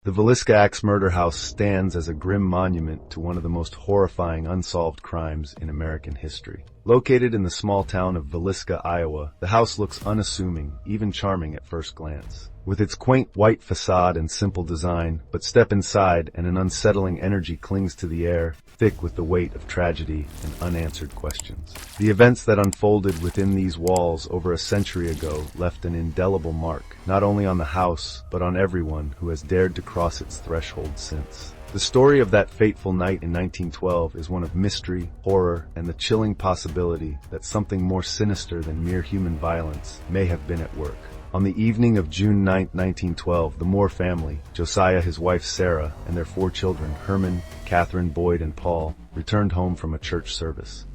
The Villisca Axe Murder House stands as a grim monument to one of the most horrifying unsolved crimes in American history. Located in the small town of Villisca, Iowa, the house looks unassuming, even charming at first glance. With its quaint white facade and simple design, but step inside and an unsettling energy clings to the air, thick with the weight of tragedy and unanswered questions. The events that unfolded within these walls over a century ago left an indelible mark, not only on the house, but on everyone who has dared to cross its threshold since. The story of that fateful night in 1912 is one of mystery, horror, and the chilling possibility that something more sinister than mere human violence may have been at work. On the evening of June 9, 1912, the Moore family, Josiah, his wife Sarah, and their 4 children, Herman, Catherine, Boyd, and Paul, returned home from a church service.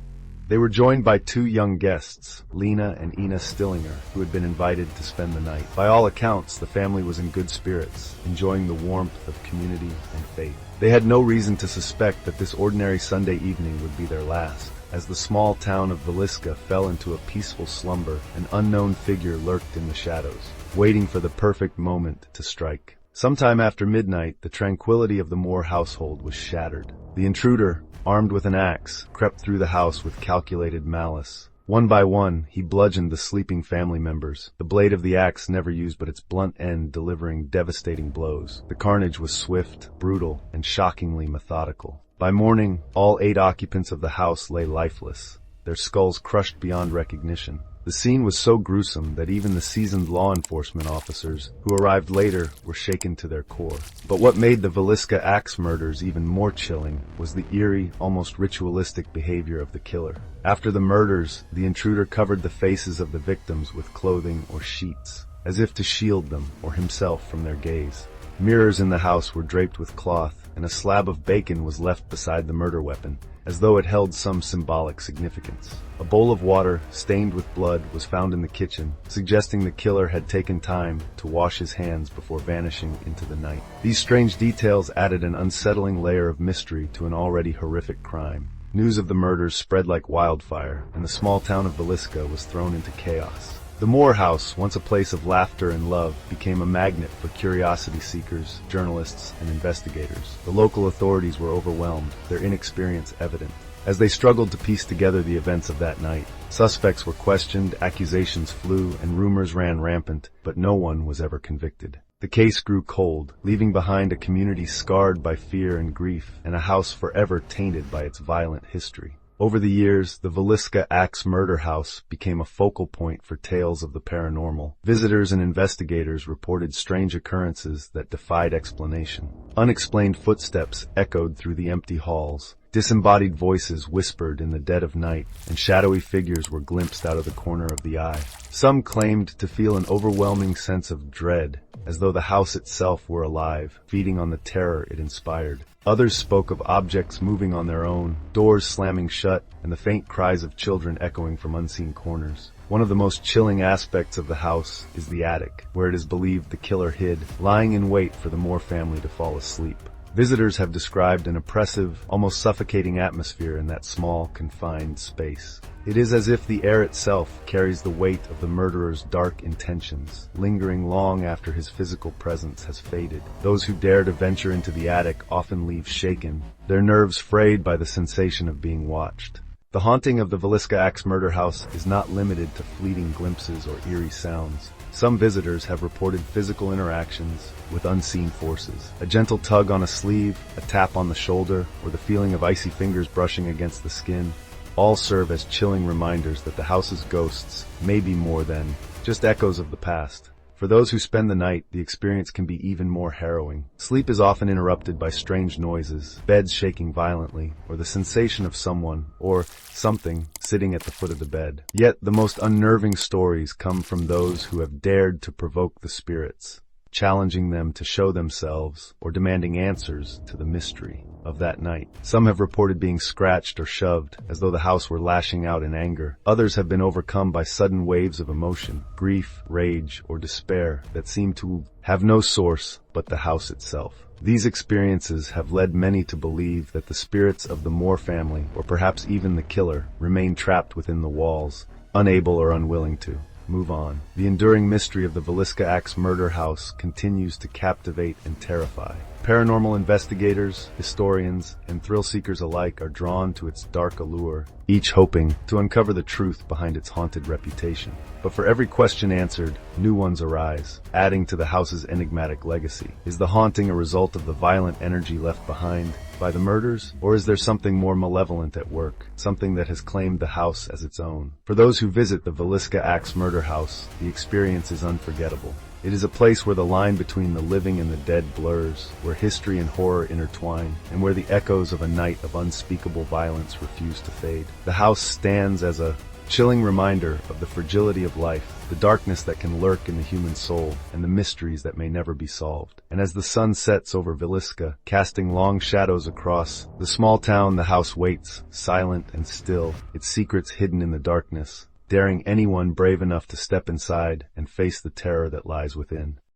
They were joined by 2 young guests, Lena and Ina Stillinger, who had been invited to spend the night. By all accounts, the family was in good spirits, enjoying the warmth of community and faith. They had no reason to suspect that this ordinary Sunday evening would be their last. As the small town of Villisca fell into a peaceful slumber, an unknown figure lurked in the shadows, waiting for the perfect moment to strike. Sometime after midnight, the tranquility of the Moore household was shattered. The intruder, armed with an axe, crept through the house with calculated malice. One by one, he bludgeoned the sleeping family members, the blade of the axe never used but its blunt end delivering devastating blows. The carnage was swift, brutal, and shockingly methodical. By morning, all 8 occupants of the house lay lifeless, their skulls crushed beyond recognition. The scene was so gruesome that even the seasoned law enforcement officers, who arrived later, were shaken to their core. But what made the Villisca Axe murders even more chilling was the eerie, almost ritualistic behavior of the killer. After the murders, the intruder covered the faces of the victims with clothing or sheets, as if to shield them or himself from their gaze. Mirrors in the house were draped with cloth, and a slab of bacon was left beside the murder weapon, as though it held some symbolic significance. A bowl of water, stained with blood, was found in the kitchen, suggesting the killer had taken time to wash his hands before vanishing into the night. These strange details added an unsettling layer of mystery to an already horrific crime. News of the murders spread like wildfire, and the small town of Villisca was thrown into chaos. The Moore house, once a place of laughter and love, became a magnet for curiosity seekers, journalists, and investigators. The local authorities were overwhelmed, their inexperience evident. As they struggled to piece together the events of that night, suspects were questioned, accusations flew, and rumors ran rampant, but no one was ever convicted. The case grew cold, leaving behind a community scarred by fear and grief, and a house forever tainted by its violent history. Over the years, the Villisca Axe Murder House became a focal point for tales of the paranormal. Visitors and investigators reported strange occurrences that defied explanation. Unexplained footsteps echoed through the empty halls. Disembodied voices whispered in the dead of night, and shadowy figures were glimpsed out of the corner of the eye. Some claimed to feel an overwhelming sense of dread, as though the house itself were alive, feeding on the terror it inspired. Others spoke of objects moving on their own, doors slamming shut, and the faint cries of children echoing from unseen corners. One of the most chilling aspects of the house is the attic, where it is believed the killer hid, lying in wait for the Moore family to fall asleep. Visitors have described an oppressive, almost suffocating atmosphere in that small, confined space. It is as if the air itself carries the weight of the murderer's dark intentions, lingering long after his physical presence has faded. Those who dare to venture into the attic often leave shaken, their nerves frayed by the sensation of being watched. The haunting of the Villisca Axe Murder House is not limited to fleeting glimpses or eerie sounds. Some visitors have reported physical interactions with unseen forces. A gentle tug on a sleeve, a tap on the shoulder, or the feeling of icy fingers brushing against the skin all serve as chilling reminders that the house's ghosts may be more than just echoes of the past. For those who spend the night, the experience can be even more harrowing. Sleep is often interrupted by strange noises, beds shaking violently, or the sensation of someone, or something, sitting at the foot of the bed. Yet the most unnerving stories come from those who have dared to provoke the spirits, challenging them to show themselves or demanding answers to the mystery of that night. Some have reported being scratched or shoved, as though the house were lashing out in anger. Others have been overcome by sudden waves of emotion, grief, rage, or despair that seem to have no source but the house itself. These experiences have led many to believe that the spirits of the Moore family, or perhaps even the killer, remain trapped within the walls, unable or unwilling to move on. The enduring mystery of the Villisca Axe Murder House continues to captivate and terrify. Paranormal investigators, historians, and thrill-seekers alike are drawn to its dark allure, each hoping to uncover the truth behind its haunted reputation. But for every question answered, new ones arise, adding to the house's enigmatic legacy. Is the haunting a result of the violent energy left behind by the murders, or is there something more malevolent at work, something that has claimed the house as its own? For those who visit the Villisca Axe Murder House, the experience is unforgettable. It is a place where the line between the living and the dead blurs, where history and horror intertwine, and where the echoes of a night of unspeakable violence refuse to fade. The house stands as a chilling reminder of the fragility of life, the darkness that can lurk in the human soul, and the mysteries that may never be solved. And as the sun sets over Villisca, casting long shadows across the small town, the house waits, silent and still, its secrets hidden in the darkness, daring anyone brave enough to step inside and face the terror that lies within.